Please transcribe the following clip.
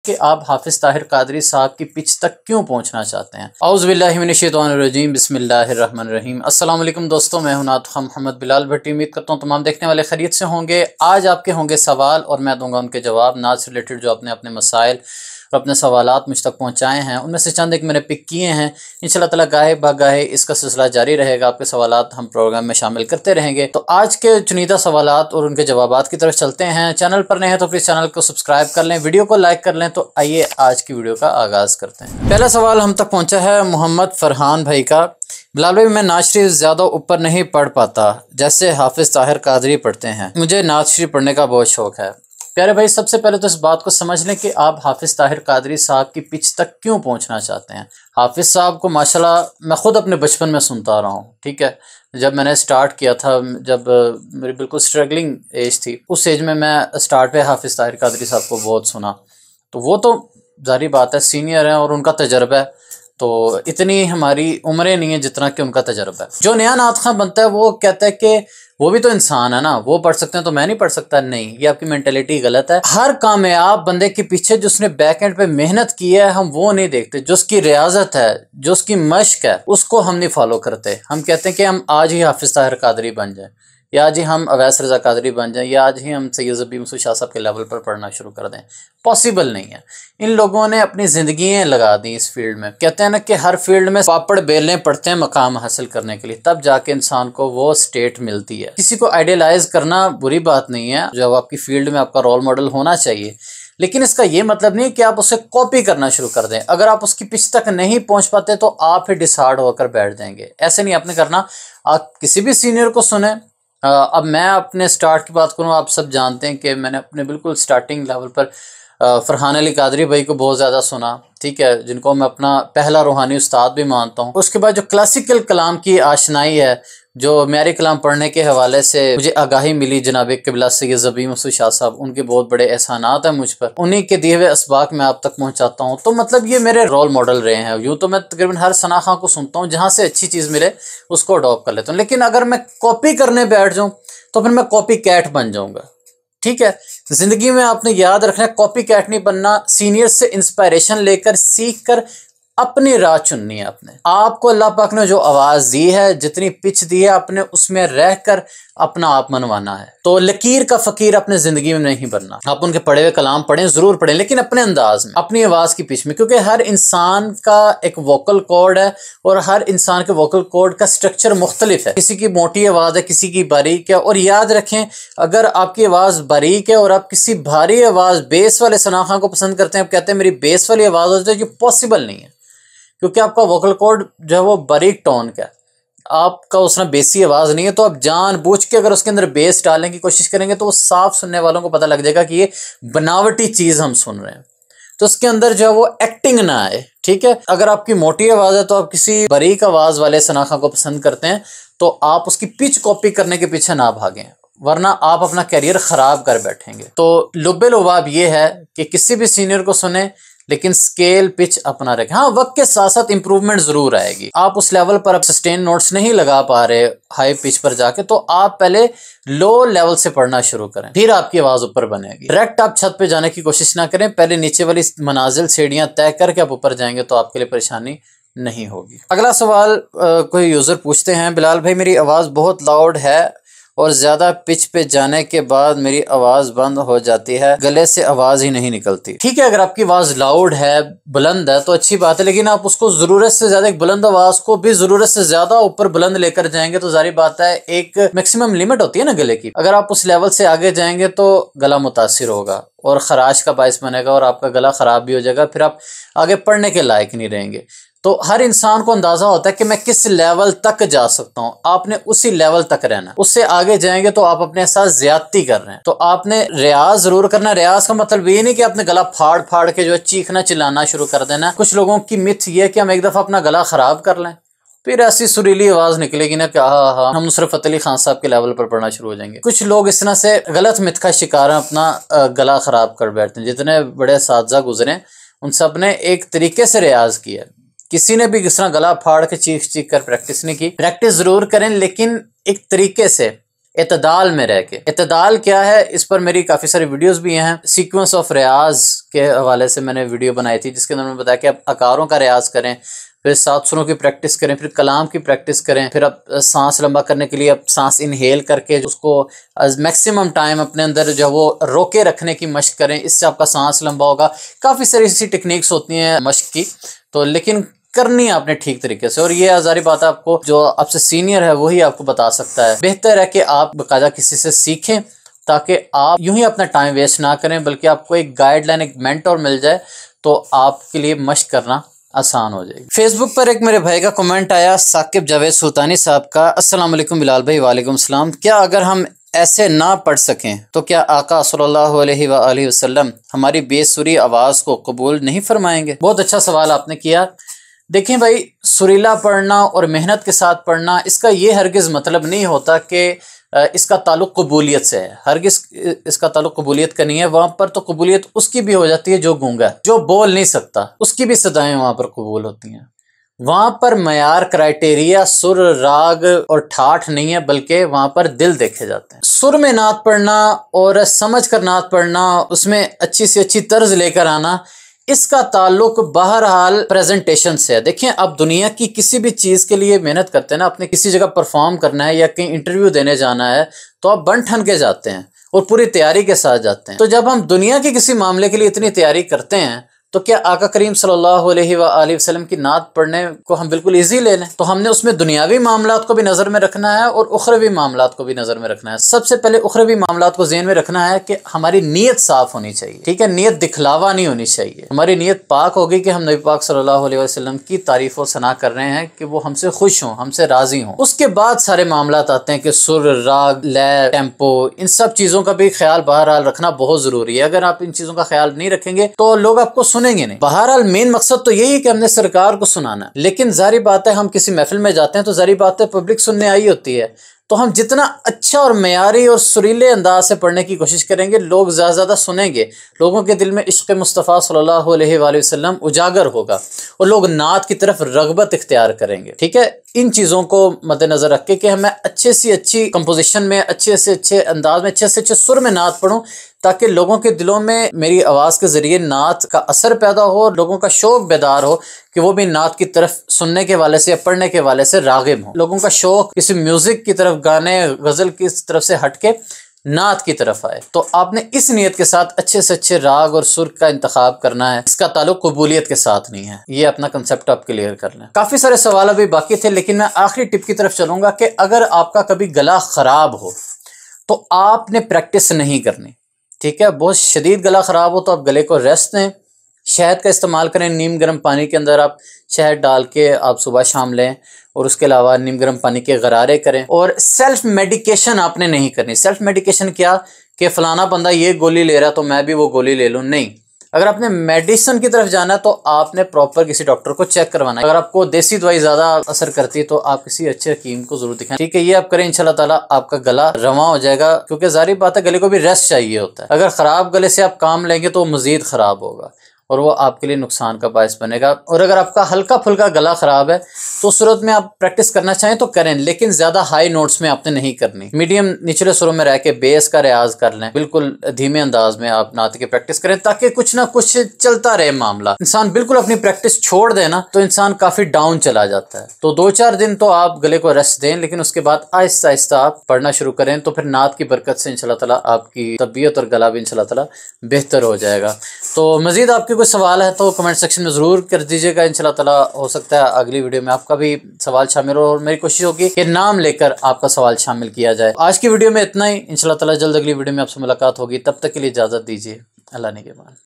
कि आप हाफिज ताहिर कादरी साहब की पिच तक क्यों पहुंचना चाहते हैं। औज़ु बिल्लाहि मिनश्शैतानिर्रजीम, बिस्मिल्लाहिर्रहमानिर्रहीम। अस्सलाम वालेकुम दोस्तों, मैं हूं नातखा मोहम्मद बिलाल भट्टी। उम्मीद करता हूं तमाम देखने वाले खैरियत से होंगे। आज आपके होंगे सवाल और मैं दूंगा उनके जवाब। नात से रिलेटेड जो आपने अपने मसाइल और अपने सवालात मुझ तक पहुँचाए हैं उनमें से चंद एक मैंने पिक किए हैं। इंशाल्लाह ताला गाहे बागाहे इसका सिलसिला जारी रहेगा। आपके सवालात हम प्रोग्राम में शामिल करते रहेंगे। तो आज के चुनिंदा सवालात और उनके जवाबात की तरफ चलते हैं। चैनल पर नए हैं तो प्लीज़ चैनल को सब्सक्राइब कर लें, वीडियो को लाइक कर लें। तो आइए आज की वीडियो का आगाज़ करते हैं। पहला सवाल हम तक पहुँचा है मोहम्मद फरहान भाई का। बिलाल भाई, मैं नात शरीफ ज़्यादा ऊपर नहीं पढ़ पाता जैसे हाफिज ताहिर कादरी पढ़ते हैं। मुझे नात शरीफ पढ़ने का बहुत शौक़ है। प्यारे भाई, सबसे पहले तो इस बात को समझ लें कि आप हाफिज ताहिर कादरी साहब की पिच तक क्यों पहुंचना चाहते हैं। हाफिज साहब को माशाल्लाह मैं ख़ुद अपने बचपन में सुनता रहा हूँ। ठीक है, जब मैंने स्टार्ट किया था, जब मेरी बिल्कुल स्ट्रगलिंग एज थी, उस एज में मैं स्टार्ट पे हाफिज ताहिर कादरी साहब को बहुत सुना। तो वो तो जारी बात है, सीनियर हैं और उनका तजर्बा है, तो इतनी हमारी उम्रें नहीं है जितना कि उनका तजर्बा है। जो नया नात ख़ां बनता है वो कहता है कि वो भी तो इंसान है ना, वो पढ़ सकते हैं तो मैं नहीं पढ़ सकता। नहीं, ये आपकी मेंटेलिटी गलत है। हर कामयाब बंदे के पीछे जो उसने बैक एंड पे मेहनत की है हम वो नहीं देखते। जो उसकी रियाजत है, जो उसकी मश्क है, उसको हम नहीं फॉलो करते। हम कहते हैं कि हम आज ही हाफिज ताहिर कादरी बन जाए, या आज ही हम अवैस रज़ा कादरी बन जाएं, या आज ही हम सैयद ज़बी मसूद शाह साहब के लेवल पर पढ़ना शुरू कर दें। पॉसिबल नहीं है। इन लोगों ने अपनी ज़िंदगियाँ लगा दी इस फील्ड में। कहते हैं ना कि हर फील्ड में पापड़ बेलने पड़ते हैं मकाम हासिल करने के लिए, तब जाके इंसान को वो स्टेट मिलती है। किसी को आइडियलाइज करना बुरी बात नहीं है, जब आपकी फील्ड में आपका रोल मॉडल होना चाहिए, लेकिन इसका ये मतलब नहीं है कि आप उसे कॉपी करना शुरू कर दें। अगर आप उसकी पिच तक नहीं पहुंच पाते तो आप फिर डिसहार्ड होकर बैठ जाएंगे। ऐसे नहीं आपने करना। आप किसी भी सीनियर को सुने। अब मैं अपने स्टार्ट की बात करूं, आप सब जानते हैं कि मैंने अपने बिल्कुल स्टार्टिंग लेवल पर फरहान अली कादरी भाई को बहुत ज़्यादा सुना। ठीक है, जिनको मैं अपना पहला रूहानी उस्ताद भी मानता हूँ। उसके बाद जो क्लासिकल कलाम की आशनाई है, जो म्यारी कलाम पढ़ने के हवाले से मुझे आगाही मिली, जनाब क़िबला सैयद ज़बी मसूद शाह साहब, उनके बहुत बड़े एहसानात हैं मुझ पर। उन्हीं के दिए हुए असबाक मैं आप तक पहुँचाता हूँ। तो मतलब ये मेरे रोल मॉडल रहे हैं। यूँ तो मैं तकरीबन हर सना खां को सुनता हूँ, जहाँ से अच्छी चीज़ मिले उसको अडॉप्ट कर लेता हूँ। लेकिन अगर मैं कॉपी करने बैठ जाऊँ तो फिर मैं कॉपी कैट बन जाऊँगा। ठीक है, जिंदगी में आपने याद रखना है, कॉपी कैट नहीं बनना। सीनियर से इंस्पायरेशन लेकर, सीख कर अपनी राह चुननी है। अपने आपको अल्लाह पाक ने जो आवाज़ दी है, जितनी पिच दी है, अपने उसमें रहकर अपना आप मनवाना है। तो लकीर का फ़कीर अपने ज़िंदगी में नहीं बनना। आप उनके पढ़े हुए कलाम पढ़ें, ज़रूर पढ़ें, लेकिन अपने अंदाज में, अपनी आवाज़ की पिच में, क्योंकि हर इंसान का एक वोकल कॉर्ड है और हर इंसान के वोकल कॉर्ड का स्ट्रक्चर मुख्तलिफ है। किसी की मोटी आवाज़ है, किसी की बारीक है। और याद रखें, अगर आपकी आवाज़ बारीक है और आप किसी भारी आवाज़ बेस वाले सना खां को पसंद करते हैं, आप कहते हैं मेरी बेस वाली आवाज़ हो, तो ये पॉसिबल नहीं है, क्योंकि आपका वोकल कॉर्ड जो है वो बारीक टोन का है, आपका उसमें बेसी आवाज़ नहीं है। तो आप जानबूझ के अगर उसके अंदर बेस डालने की कोशिश करेंगे तो वो साफ सुनने वालों को पता लग जाएगा कि ये बनावटी चीज़ हम सुन रहे हैं। तो उसके अंदर जो है वो एक्टिंग ना आए। ठीक है, अगर आपकी मोटी आवाज़ है तो आप किसी बारीक आवाज़ वाले सना खां को पसंद करते हैं, तो आप उसकी पिच कॉपी करने के पीछे ना भागें, वरना आप अपना करियर ख़राब कर बैठेंगे। तो लुब्बे लुबाब ये है कि किसी भी सीनियर को सुने, लेकिन स्केल पिच अपना रखें। हाँ, वक्त के साथ साथ इंप्रूवमेंट जरूर आएगी। आप उस लेवल पर अब सस्टेन नोट्स नहीं लगा पा रहे हाई पिच पर जाके, तो आप पहले लो लेवल से पढ़ना शुरू करें, फिर आपकी आवाज़ ऊपर बनेगी। डायरेक्ट आप छत पे जाने की कोशिश ना करें, पहले नीचे वाली मनाजिल सीढ़ियाँ तय करके आप ऊपर जाएंगे तो आपके लिए परेशानी नहीं होगी। अगला सवाल कोई यूज़र पूछते हैं, बिलाल भाई मेरी आवाज़ बहुत लाउड है और ज़्यादा पिच पे जाने के बाद मेरी आवाज़ बंद हो जाती है, गले से आवाज़ ही नहीं निकलती। ठीक है, अगर आपकी आवाज़ लाउड है, बुलंद है, तो अच्छी बात है, लेकिन आप उसको ज़रूरत से ज़्यादा, एक बुलंद आवाज़ को भी ज़रूरत से ज़्यादा ऊपर बुलंद लेकर जाएंगे तो जारी बात है, एक मैक्सिमम लिमिट होती है ना गले की। अगर आप उस लेवल से आगे जाएंगे तो गला मुतासिर होगा और ख़राश का बायस बनेगा और आपका गला ख़राब भी हो जाएगा, फिर आप आगे पढ़ने के लायक नहीं रहेंगे। तो हर इंसान को अंदाजा होता है कि मैं किस लेवल तक जा सकता हूँ, आपने उसी लेवल तक रहना। उससे आगे जाएंगे तो आप अपने साथ ज्यादती कर रहे हैं। तो आपने रियाज जरूर करना। रियाज का मतलब ये नहीं कि आपने गला फाड़ फाड़ के जो है चीखना चिल्लाना शुरू कर देना। कुछ लोगों की मिथ ये है कि हम एक दफा अपना गला खराब कर लें, फिर ऐसी सुरीली आवाज निकलेगी ना कि हाँ हम नुसरत फतेह अली खान साहब के लेवल पर पढ़ना शुरू हो जाएंगे। कुछ लोग इस तरह से गलत मिथ का शिकार हैं, अपना गला खराब कर बैठते हैं। जितने बड़े साथी गुजरे उन सब ने एक तरीके से रियाज किया, किसी ने भी इस तरह गला फाड़ के चीख चीख कर प्रैक्टिस नहीं की। प्रैक्टिस जरूर करें, लेकिन एक तरीके से इतदाल में रह के। इतदाल क्या है, इस पर मेरी काफ़ी सारी वीडियोस भी हैं। सीक्वेंस ऑफ रियाज के हवाले से मैंने वीडियो बनाई थी, जिसके अंदर मैंने बताया कि आप अकारों का रियाज करें, फिर सात सुरों की प्रैक्टिस करें, फिर कलाम की प्रैक्टिस करें, फिर आप सांस लंबा करने के लिए आप सांस इनहेल करके उसको मैक्सिमम टाइम अपने अंदर जो वो रोके रखने की मशक करें, इससे आपका सांस लंबा होगा। काफ़ी सारी ऐसी टेक्निक्स होती हैं मशक की, तो लेकिन करनी है आपने ठीक तरीके से। और ये आजारी बात है, आपको जो आपसे सीनियर है वही आपको बता सकता है। बेहतर है कि आप बाकायदा किसी से सीखें, ताकि आप यूं ही अपना टाइम वेस्ट ना करें, बल्कि आपको एक गाइडलाइन, एक मेंटर मिल जाए तो आपके लिए मशक करना आसान हो जाएगी। फेसबुक पर एक मेरे भाई का कमेंट आया, साकिब जावेद सुल्तानी साहब का। अस्सलाम वालेकुम बिलाल भाई। वालेकुम सलाम। क्या अगर हम ऐसे ना पढ़ सकें तो क्या आका सल्लल्लाहु अलैहि वसल्लम हमारी बेसुरी आवाज़ को कबूल नहीं फरमाएंगे? बहुत अच्छा सवाल आपने किया। देखें भाई, सुरीला पढ़ना और मेहनत के साथ पढ़ना, इसका ये हरगिज़ मतलब नहीं होता कि इसका ताल्लुक कबूलियत से है। हरगिज़ इसका ताल्लुक कबूलियत का नहीं है। वहाँ पर तो कबूलियत उसकी भी हो जाती है जो गूंगा है, जो बोल नहीं सकता, उसकी भी सदाएं वहाँ पर कबूल होती हैं। वहाँ पर मयार, क्राइटेरिया सुर, राग और ठाठ नहीं है, बल्कि वहाँ पर दिल देखे जाते हैं। सुर में नात पढ़ना और समझ कर नात पढ़ना, उसमें अच्छी से अच्छी तर्ज लेकर आना, इसका ताल्लुक बहरहाल प्रेजेंटेशन से है। देखिए, आप दुनिया की किसी भी चीज़ के लिए मेहनत करते हैं ना, आपने किसी जगह परफॉर्म करना है या कहीं इंटरव्यू देने जाना है, तो आप बन ठन के जाते हैं और पूरी तैयारी के साथ जाते हैं। तो जब हम दुनिया के किसी मामले के लिए इतनी तैयारी करते हैं, तो क्या आका करीम सल्लल्लाहु अलैहि वसल्लम की नात पढ़ने को हम बिल्कुल इजी ले लें? तो हमने उसमें दुनियावी मामलात को भी नज़र में रखना है और उखरवी मामलात को भी नज़र में रखना है। सबसे पहले उखरवी मामलात को ज़हन में रखना है कि हमारी नीयत साफ़ होनी चाहिए, ठीक है? नीयत दिखलावा नहीं होनी चाहिए। हमारी नीयत पाक होगी कि हम नबी पाक सल्लल्लाहु अलैहि वसल्लम की तारीफ़ व सना कर रहे हैं कि वो हमसे खुश हों, हमसे राज़ी हों। उसके बाद सारे मामलात आते हैं कि सुर, राग, लय, टेम्पो, इन सब चीज़ों का भी ख्याल बहरहाल रखना बहुत ज़रूरी है। अगर आप इन चीज़ों का ख्याल नहीं रखेंगे तो लोग आपको सुनेंगे नहीं। बहरहाल मेन मकसद तो यही है कि हमने सरकार को सुनाना है। लेकिन जारी बात है, हम किसी महफिल में जाते हैं तो जारी बात है पब्लिक सुनने आई होती है, तो हम जितना अच्छा और मयारी और सुरीले अंदाज से पढ़ने की कोशिश करेंगे, लोग ज़्यादा सुनेंगे, लोगों के दिल में इश्क़ मुस्तफ़ा सल्लल्लाहु अलैहि वसल्लम उजागर होगा और लोग नात की तरफ रग़बत इख्तियार करेंगे। ठीक है, इन चीज़ों को मद्देनज़र रख के कि हमें अच्छे से अच्छी कंपोजिशन में, अच्छे से अच्छे अंदाज में, अच्छे से अच्छे सुर में नात पढ़ूँ, ताकि लोगों के दिलों में मेरी आवाज़ के ज़रिए नात का असर पैदा हो और लोगों का शौक़ बेदार हो कि वो भी नात की तरफ सुनने के वाले से या पढ़ने के वाले से राग़िब हो। लोगों का शौक़ किसी म्यूज़िक की तरफ, गाने, गज़ल की तरफ से हट के नात की तरफ आए। तो आपने इस नीयत के साथ अच्छे से अच्छे राग और सुर का इंतखाब करना है। इसका ताल्लुक कबूलियत के साथ नहीं है। ये अपना कंसेप्ट आप क्लियर कर लें। काफ़ी सारे सवाल अभी बाकी थे, लेकिन मैं आखिरी टिप की तरफ चलूँगा कि अगर आपका कभी गला ख़राब हो तो आपने प्रैक्टिस नहीं करनी, ठीक है? बहुत शदीद गला ख़राब हो तो आप गले को रेस्ट दें, शहद का इस्तेमाल करें। नीम गर्म पानी के अंदर आप शहद डाल के आप सुबह शाम लें, और उसके अलावा नीम गर्म पानी के गरारे करें। और सेल्फ मेडिकेशन आपने नहीं करनी। सेल्फ मेडिकेशन क्या कि फ़लाना बंदा ये गोली ले रहा है तो मैं भी वो गोली ले लूँ, नहीं। अगर आपने मेडिसिन की तरफ जाना है तो आपने प्रॉपर किसी डॉक्टर को चेक करवाना है। अगर आपको देसी दवाई ज़्यादा असर करती है तो आप किसी अच्छे हकीम को ज़रूर दिखाएं, ठीक है? ये आप करें, इंशाल्लाह ताला आपका गला रवां हो जाएगा, क्योंकि ज़ाहिर बात है गले को भी रेस्ट चाहिए होता है। अगर ख़राब गले से आप काम लेंगे तो मज़ीद ख़राब होगा और वो आपके लिए नुकसान का बायस बनेगा। और अगर आपका हल्का फुल्का गला ख़राब है तो उस सूरत में आप प्रैक्टिस करना चाहें तो करें, लेकिन ज़्यादा हाई नोट्स में आपने नहीं करनी। मीडियम निचले सुरों में रह के बेस का रियाज कर लें, बिल्कुल धीमे अंदाज में आप नात की प्रैक्टिस करें, ताकि कुछ ना कुछ चलता रहे मामला। इंसान बिल्कुल अपनी प्रैक्टिस छोड़ देना तो इंसान काफ़ी डाउन चला जाता है। तो 2-4 दिन तो आप गले को रेस्ट दें, लेकिन उसके बाद आहिस्ता आहिस्ता आप पढ़ना शुरू करें, तो फिर नात की बरकत से इंशाल्लाह ताला आपकी तबीयत और गला भी इंशाल्लाह ताला बेहतर हो जाएगा। तो मज़ीद आपके कोई सवाल है तो कमेंट सेक्शन में ज़रूर कर दीजिएगा। इंशाल्लाह ताला हो सकता है अगली वीडियो में आपका भी सवाल शामिल हो, और मेरी कोशिश होगी कि नाम लेकर आपका सवाल शामिल किया जाए। आज की वीडियो में इतना ही। इंशाल्लाह ताला जल्द अगली वीडियो में आपसे मुलाकात होगी। तब तक के लिए इजाज़त दीजिए। अल्लाह निगहबान।